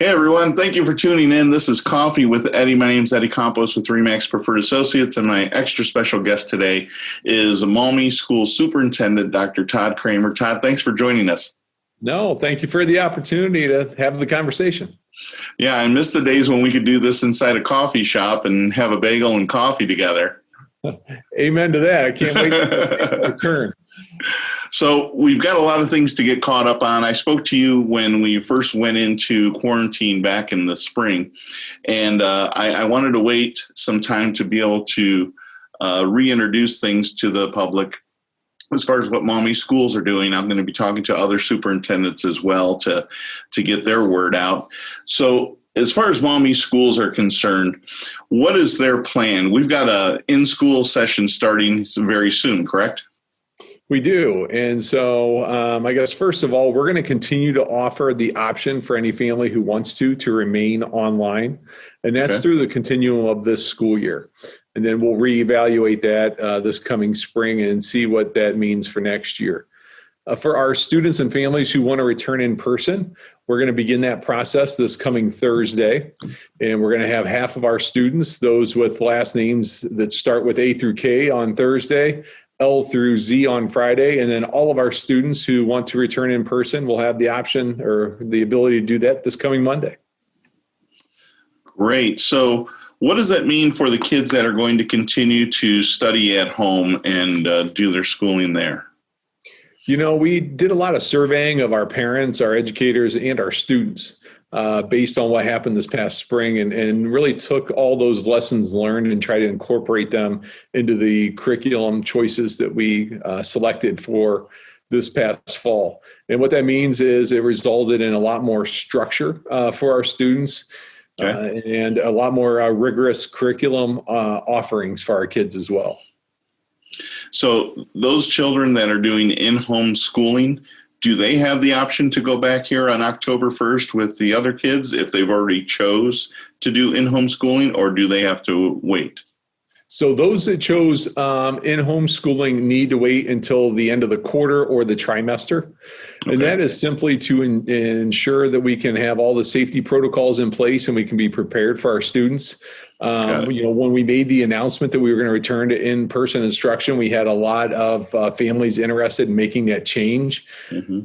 Hey everyone, thank you for tuning in. This is Coffee with Eddie. My name is Eddie Campos with Remax Preferred Associates, and my extra special guest today is Maumee School Superintendent, Dr. Todd Cramer. Todd, thanks for joining us. No, thank you for the opportunity to have the conversation. Yeah, I miss the days when we could do this inside a coffee shop and have a bagel and coffee together. Amen to that. I can't wait to return. So we've got a lot of things to get caught up on. I spoke to you when we first went into quarantine back in the spring, and I wanted to wait some time to be able to reintroduce things to the public as far as what Maumee schools are doing. I'm going to be talking to other superintendents as well to get their word out. So as far as Maumee schools are concerned, what is their plan? We've got a in-school session starting very soon, correct? We do. And so I guess, first of all, we're going to continue to offer the option for any family who wants to remain online. And that's through the continuum of this school year. And then we'll reevaluate that this coming spring and see what that means for next year. For our students and families who want to return in person, we're going to begin that process this coming Thursday. And we're going to have half of our students, those with last names that start with A through K on Thursday, L through Z on Friday, and then all of our students who want to return in person will have the option or the ability to do that this coming Monday. Great. So what does that mean for the kids that are going to continue to study at home and do their schooling there? You know, we did a lot of surveying of our parents, our educators, and our students based on what happened this past spring, and really took all those lessons learned and tried to incorporate them into the curriculum choices that we selected for this past fall. And what that means is it resulted in a lot more structure for our students and a lot more rigorous curriculum offerings for our kids as well. So those children that are doing in-home schooling, do they have the option to go back here on October 1st with the other kids if they've already chose to do in-home schooling, or do they have to wait? So those that chose in-home schooling need to wait until the end of the quarter or the trimester. And that is simply to ensure that we can have all the safety protocols in place and we can be prepared for our students. You know, when we made the announcement that we were going to return to in-person instruction, we had a lot of families interested in making that change.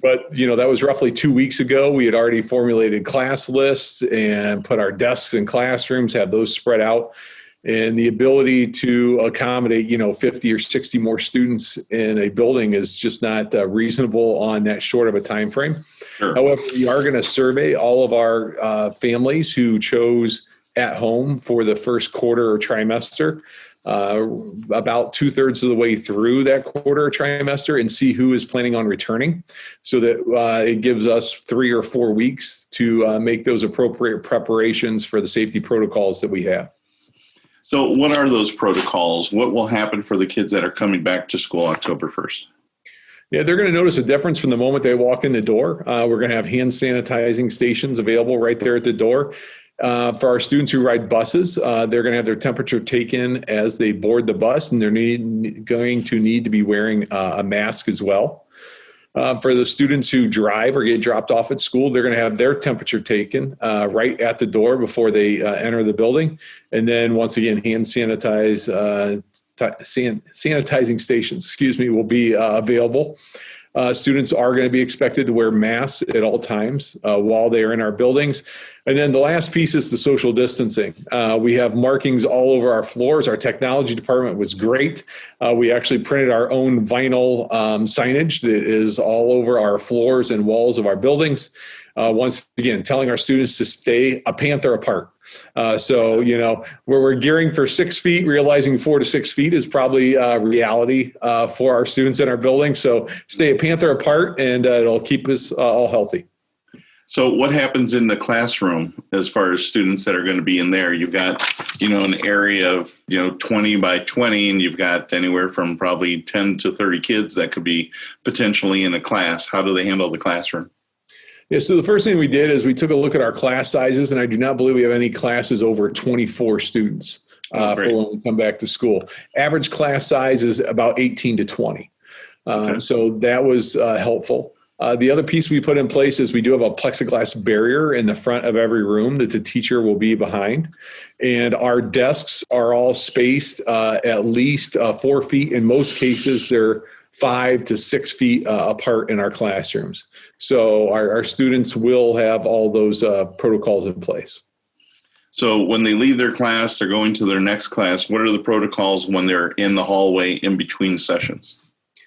But, you know, that was roughly 2 weeks ago. We had already formulated class lists and put our desks in classrooms, have those spread out. And the ability to accommodate, 50 or 60 more students in a building is just not reasonable on that short of a time frame. Sure. However, we are going to survey all of our families who chose at home for the first quarter or trimester, about 2/3 of the way through that quarter or trimester, and see who is planning on returning, so that it gives us 3 or 4 weeks to make those appropriate preparations for the safety protocols that we have. So what are those protocols? What will happen for the kids that are coming back to school October 1st? Yeah, they're going to notice a difference from the moment they walk in the door. We're going to have hand sanitizing stations available right there at the door. For our students who ride buses, they're going to have their temperature taken as they board the bus, and they're going to need to be wearing a mask as well. For the students who drive or get dropped off at school, they're going to have their temperature taken right at the door before they enter the building. And then once again, hand sanitizing stations, will be available. Students are going to be expected to wear masks at all times while they are in our buildings. And then the last piece is the social distancing. We have markings all over our floors. Our technology department was great. We actually printed our own vinyl signage that is all over our floors and walls of our buildings. Once again, telling our students to stay a panther apart. So, where we're gearing for 6 feet, realizing 4 to 6 feet is probably reality for our students in our building. So stay a panther apart, and it'll keep us all healthy. So what happens in the classroom as far as students that are going to be in there? You've got, an area of, 20 by 20, and you've got anywhere from probably 10 to 30 kids that could be potentially in a class. How do they handle the classroom? Yeah, so the first thing we did is we took a look at our class sizes, and I do not believe we have any classes over 24 students for when we come back to school. Average class size is about 18 to 20. So that was helpful. The other piece we put in place is we do have a plexiglass barrier in the front of every room that the teacher will be behind. And our desks are all spaced at least 4 feet. In most cases, they're 5 to 6 feet apart in our classrooms. So our students will have all those protocols in place. So when they leave their class, they're going to their next class. What are the protocols when they're in the hallway in between sessions?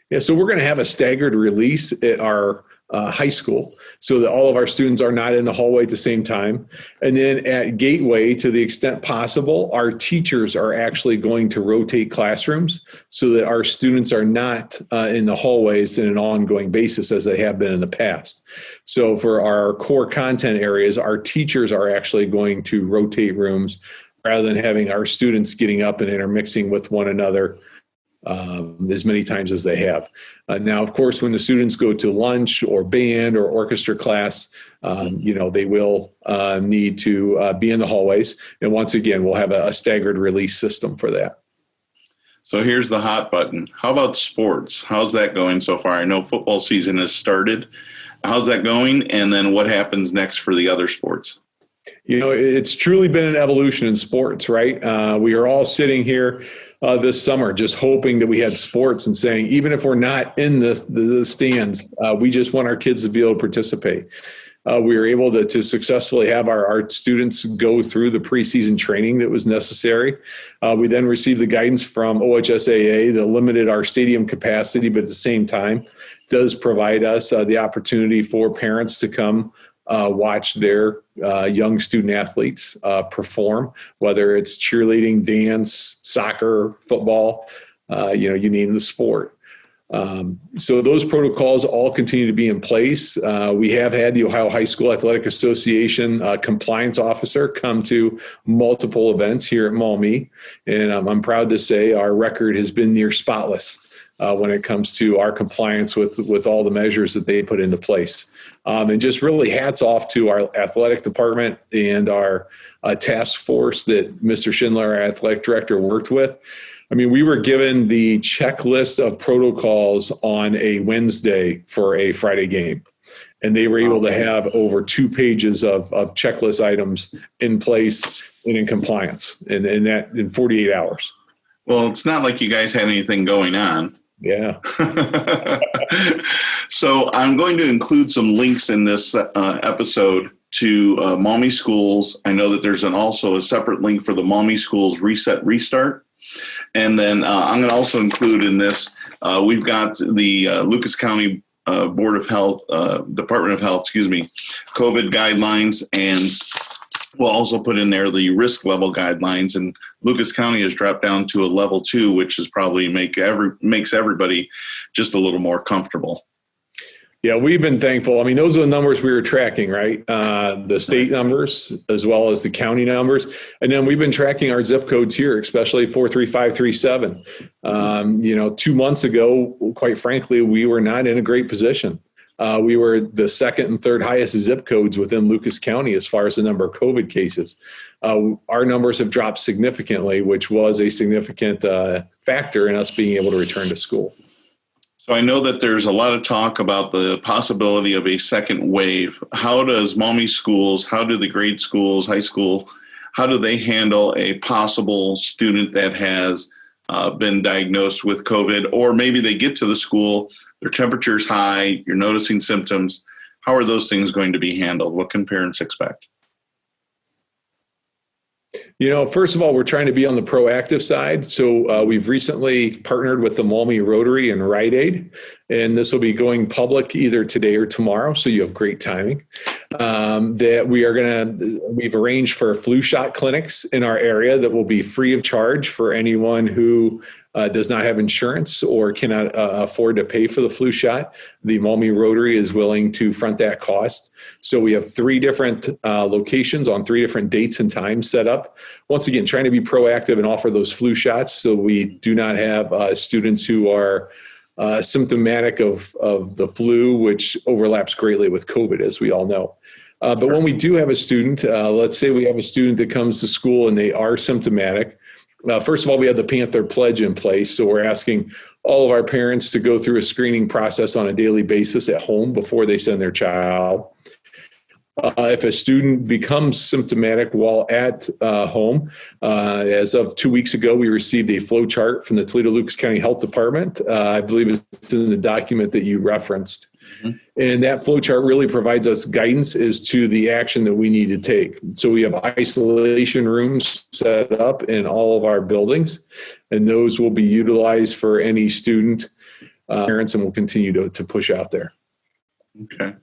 Yeah, so we're going to have a staggered release at our high school so that all of our students are not in the hallway at the same time. And then at Gateway, to the extent possible, our teachers are actually going to rotate classrooms so that our students are not in the hallways in an ongoing basis as they have been in the past. So for our core content areas, our teachers are actually going to rotate rooms rather than having our students getting up and intermixing with one another as many times as they have. Now, of course, when the students go to lunch or band or orchestra class, they will need to be in the hallways. And once again, we'll have a staggered release system for that. So here's the hot button. How about sports? How's that going so far? I know football season has started. How's that going? And then what happens next for the other sports? It's truly been an evolution in sports, right? We are all sitting here this summer just hoping that we had sports and saying, even if we're not in the stands, we just want our kids to be able to participate. We were able to successfully have our students go through the preseason training that was necessary. We then received the guidance from OHSAA that limited our stadium capacity, but at the same time does provide us the opportunity for parents to come watch their young student athletes perform, whether it's cheerleading, dance, soccer, football, you name the sport. So those protocols all continue to be in place. We have had the Ohio High School Athletic Association compliance officer come to multiple events here at Maumee, and I'm proud to say our record has been near spotless when it comes to our compliance with all the measures that they put into place. And just really hats off to our athletic department and our task force that Mr. Schindler, our athletic director, worked with. I mean, we were given the checklist of protocols on a Wednesday for a Friday game, and they were able to have over 2 pages of checklist items in place and in compliance, and that in 48 hours. Well, it's not like you guys had anything going on. Yeah. So I'm going to include some links in this episode to Maumee Schools. I know that there's also a separate link for the Maumee Schools Reset Restart. And then I'm going to also include in this, we've got the Lucas County Board of Health, Department of Health, COVID guidelines, and we'll also put in there the risk level guidelines. And Lucas County has dropped down to a level 2, which is probably makes everybody just a little more comfortable. Yeah, we've been thankful. I mean, those are the numbers we were tracking, right? The state numbers as well as the county numbers. And then we've been tracking our zip codes here, especially 43537. 2 months ago, quite frankly, we were not in a great position. We were the second and third highest zip codes within Lucas County as far as the number of COVID cases. Our numbers have dropped significantly, which was a significant factor in us being able to return to school. So I know that there's a lot of talk about the possibility of a second wave. How does Maumee Schools, how do the grade schools, high school, how do they handle a possible student that has been diagnosed with COVID, or maybe they get to the school, their temperature's high, you're noticing symptoms. How are those things going to be handled? What can parents expect? First of all, we're trying to be on the proactive side. So we've recently partnered with the Maumee Rotary and Rite Aid, and this will be going public either today or tomorrow. So you have great timing. That we've arranged for flu shot clinics in our area that will be free of charge for anyone who does not have insurance or cannot afford to pay for the flu shot. The Maumee Rotary is willing to front that cost. So we have 3 different locations on 3 different dates and times set up. Once again, trying to be proactive and offer those flu shots so we do not have students who are symptomatic of the flu, which overlaps greatly with COVID, as we all know. But when we do have a student, let's say we have a student that comes to school and they are symptomatic, First of all, we have the Panther Pledge in place. So we're asking all of our parents to go through a screening process on a daily basis at home before they send their child. If a student becomes symptomatic while at home, as of 2 weeks ago, we received a flow chart from the Toledo-Lucas County Health Department. I believe it's in the document that you referenced. Mm-hmm. And that flow chart really provides us guidance as to the action that we need to take. So we have isolation rooms set up in all of our buildings, and those will be utilized for any student parents, and we'll continue to push out there. Okay.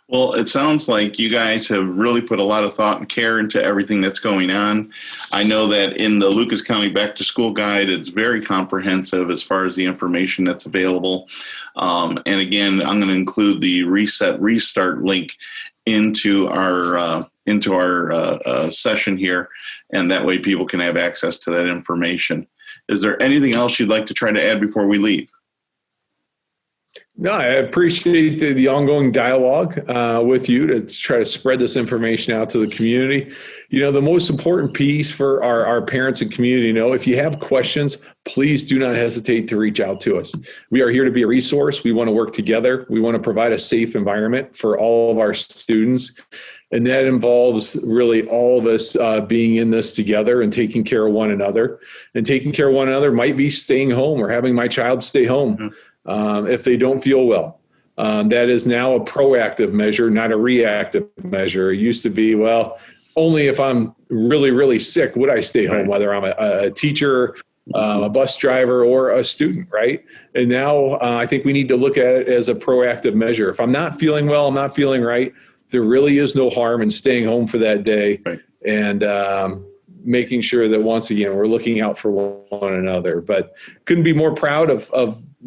Well, it sounds like you guys have really put a lot of thought and care into everything that's going on. I know that in the Lucas County Back to School Guide, it's very comprehensive as far as the information that's available. And again, I'm going to include the Reset Restart link into our session here, and that way people can have access to that information. Is there anything else you'd like to try to add before we leave? No, I appreciate the ongoing dialogue with you to try to spread this information out to the community. You know, the most important piece for our parents and community, if you have questions, please do not hesitate to reach out to us. We are here to be a resource. We want to work together. We want to provide a safe environment for all of our students. And that involves really all of us being in this together and taking care of one another. And taking care of one another might be staying home or having my child stay home. Mm-hmm. If they don't feel well. That is now a proactive measure, not a reactive measure. It used to be, well, only if I'm really, really sick would I stay home, whether I'm a teacher, a bus driver, or a student, right? And now I think we need to look at it as a proactive measure. If I'm not feeling well, I'm not feeling right, there really is no harm in staying home for that day and making sure that, once again, we're looking out for one another. But couldn't be more proud of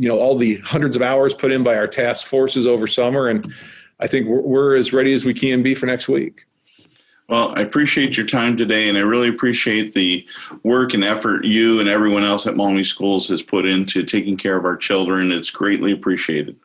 all the hundreds of hours put in by our task forces over summer. And I think we're as ready as we can be for next week. Well, I appreciate your time today, and I really appreciate the work and effort you and everyone else at Maumee Schools has put into taking care of our children. It's greatly appreciated.